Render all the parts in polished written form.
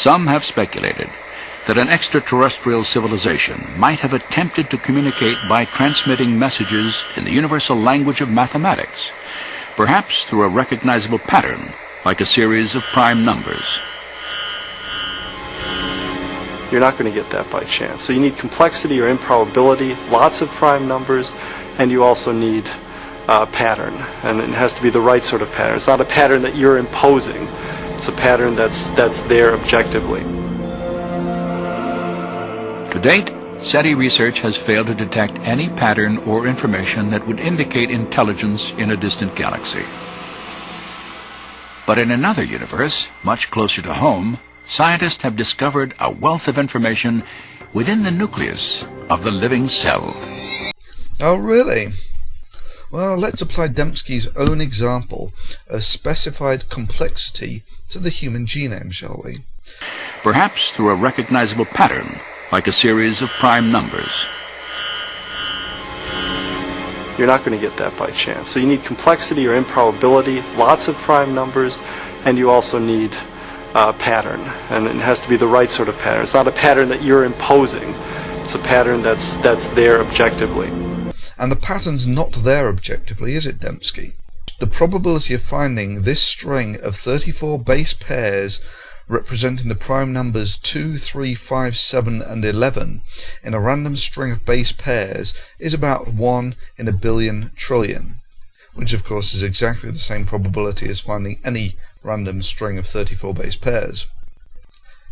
Some have speculated that an extraterrestrial civilization might have attempted to communicate by transmitting messages in the universal language of mathematics, perhaps through a recognizable pattern, like a series of prime numbers. You're not going to get that by chance. So you need complexity or improbability, lots of prime numbers, and you also need a pattern. And it has to be the right sort of pattern. It's not a pattern that you're imposing. It's a pattern that's there objectively. To date, SETI research has failed to detect any pattern or information that would indicate intelligence in a distant galaxy. But in another universe, much closer to home, scientists have discovered a wealth of information within the nucleus of the living cell. Oh, really? Well, let's apply Demski's own example of specified complexity to the human genome, shall we? Perhaps through a recognizable pattern, like a series of prime numbers. You're not going to get that by chance. So you need complexity or improbability, lots of prime numbers, and you also need a pattern. And it has to be the right sort of pattern. It's not a pattern that you're imposing. It's a pattern that's there objectively. And the pattern's not there objectively, is it, Demski? The probability of finding this string of 34 base pairs representing the prime numbers 2, 3, 5, 7 and 11 in a random string of base pairs is about 1 in a billion trillion, which of course is exactly the same probability as finding any random string of 34 base pairs.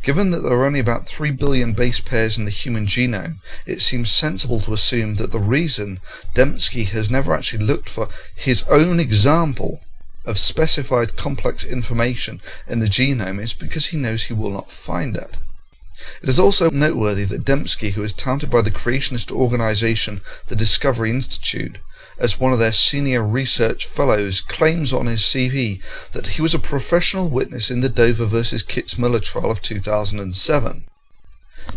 Given that there are only about 3 billion base pairs in the human genome, it seems sensible to assume that the reason Demski has never actually looked for his own example of specified complex information in the genome is because he knows he will not find it. It is also noteworthy that Demski, who is touted by the creationist organization the Discovery Institute as one of their senior research fellows, claims on his CV that he was a professional witness in the Dover versus Kitzmiller trial of 2007.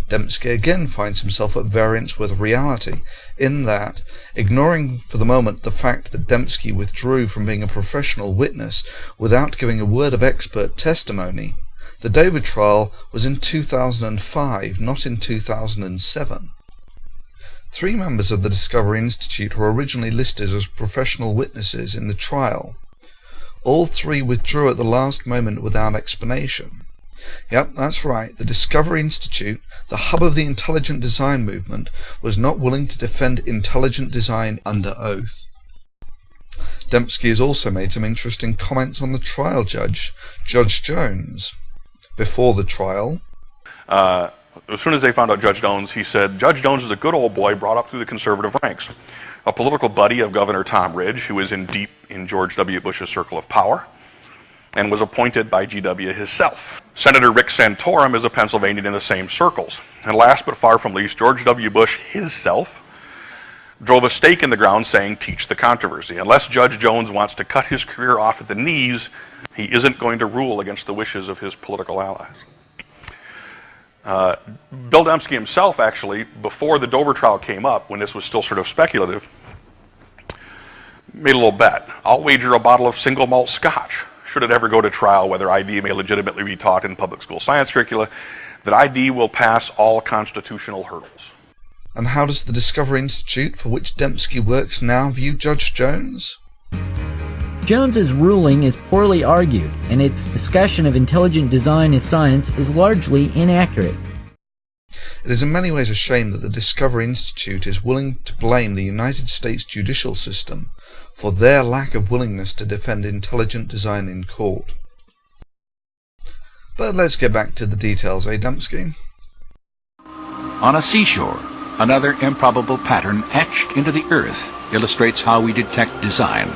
Demski again finds himself at variance with reality, in that, ignoring for the moment the fact that Demski withdrew from being a professional witness without giving a word of expert testimony, the Dover trial was in 2005, not in 2007. 3 members of the Discovery Institute were originally listed as professional witnesses in the trial. All 3 withdrew at the last moment without explanation. Yep, that's right, the Discovery Institute, the hub of the intelligent design movement, was not willing to defend intelligent design under oath. Demski has also made some interesting comments on the trial judge, Judge Jones. Before the trial, as soon as they found out Judge Jones, he said, "Judge Jones is a good old boy brought up through the conservative ranks, a political buddy of Governor Tom Ridge, who was deep in George W. Bush's circle of power, and was appointed by GW himself. Senator Rick Santorum is a Pennsylvanian in the same circles. And last but far from least, George W. Bush himself drove a stake in the ground saying, 'Teach the controversy.' Unless Judge Jones wants to cut his career off at the knees, he isn't going to rule against the wishes of his political allies." Bill Demski himself, actually, before the Dover trial came up, when this was still sort of speculative, made a little bet. "I'll wager a bottle of single malt scotch, should it ever go to trial, whether ID may legitimately be taught in public school science curricula, that ID will pass all constitutional hurdles." And how does the Discovery Institute, for which Demski works, now view Judge Jones? Jones's ruling is poorly argued, and its discussion of intelligent design as science is largely inaccurate. It is in many ways a shame that the Discovery Institute is willing to blame the United States judicial system for their lack of willingness to defend intelligent design in court. But let's get back to the details, Demski? On a seashore, another improbable pattern etched into the earth illustrates how we detect design.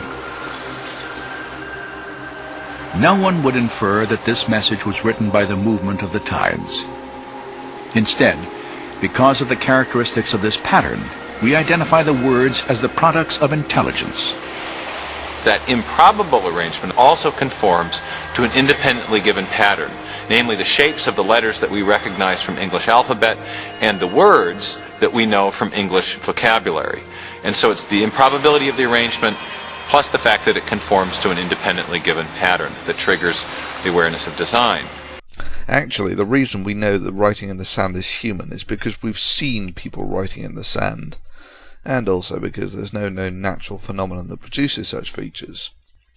No one would infer that this message was written by the movement of the tides. Instead, because of the characteristics of this pattern, we identify the words as the products of intelligence. That improbable arrangement also conforms to an independently given pattern, namely the shapes of the letters that we recognize from English alphabet and the words that we know from English vocabulary. And so it's the improbability of the arrangement plus the fact that it conforms to an independently given pattern that triggers the awareness of design. Actually, the reason we know that writing in the sand is human is because we've seen people writing in the sand, and also because there's no known natural phenomenon that produces such features.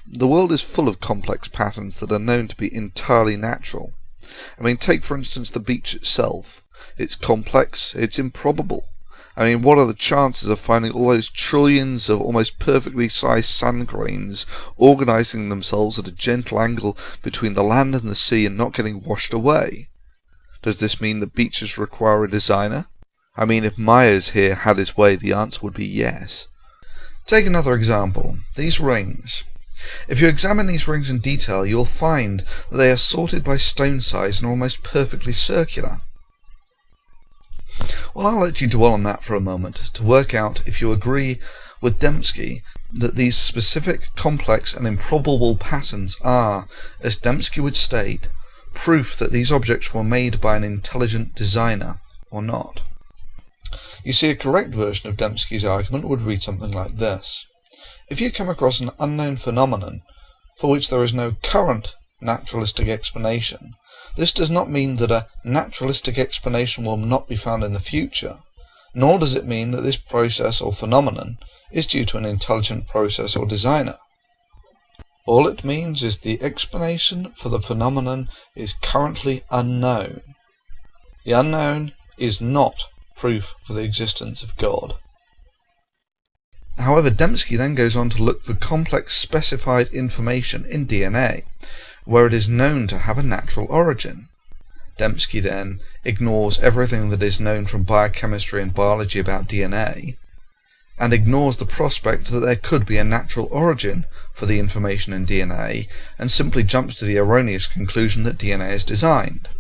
The world is full of complex patterns that are known to be entirely natural. I mean, take for instance the beach itself. It's complex, it's improbable. I mean, what are the chances of finding all those trillions of almost perfectly sized sand grains organising themselves at a gentle angle between the land and the sea and not getting washed away? Does this mean that beaches require a designer? I mean, if Myers here had his way, the answer would be yes. Take another example, these rings. If you examine these rings in detail, you'll find that they are sorted by stone size and are almost perfectly circular. Well, I'll let you dwell on that for a moment to work out if you agree with Dembski that these specific, complex and improbable patterns are, as Dembski would state, proof that these objects were made by an intelligent designer, or not. You see, a correct version of Demski's argument would read something like this. If you come across an unknown phenomenon for which there is no current naturalistic explanation, this does not mean that a naturalistic explanation will not be found in the future, nor does it mean that this process or phenomenon is due to an intelligent process or designer. All it means is the explanation for the phenomenon is currently unknown. The unknown is not proof for the existence of God. However, Demski then goes on to look for complex specified information in DNA, where it is known to have a natural origin. Demski then ignores everything that is known from biochemistry and biology about DNA, and ignores the prospect that there could be a natural origin for the information in DNA, and simply jumps to the erroneous conclusion that DNA is designed.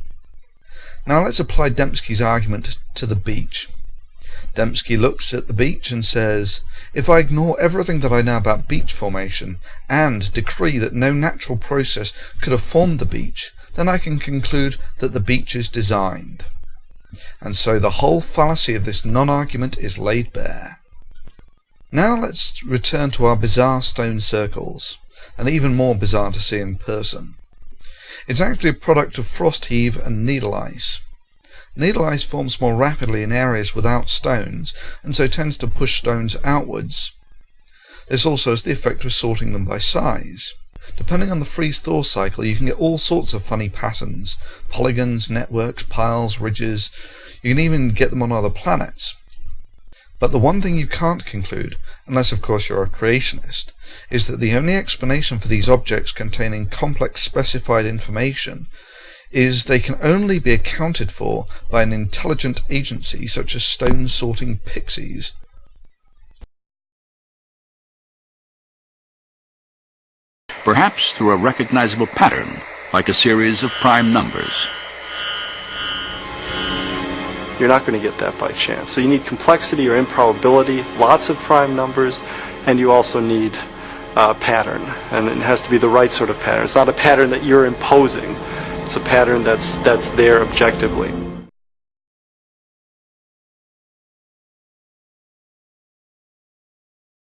Now let's apply Demski's argument to the beach. Demski looks at the beach and says, if I ignore everything that I know about beach formation and decree that no natural process could have formed the beach, then I can conclude that the beach is designed. And so the whole fallacy of this non-argument is laid bare. Now let's return to our bizarre stone circles, and even more bizarre to see in person. It's actually a product of frost heave and needle ice. Needle ice forms more rapidly in areas without stones, and so tends to push stones outwards. This also has the effect of sorting them by size. Depending on the freeze-thaw cycle, you can get all sorts of funny patterns, polygons, networks, piles, ridges. You can even get them on other planets. But the one thing you can't conclude, unless of course you're a creationist, is that the only explanation for these objects containing complex specified information is they can only be accounted for by an intelligent agency such as stone-sorting pixies. Perhaps through a recognizable pattern, like a series of prime numbers. You're not going to get that by chance. So you need complexity or improbability, lots of prime numbers, and you also need pattern. And it has to be the right sort of pattern. It's not a pattern that you're imposing. It's a pattern that's there objectively.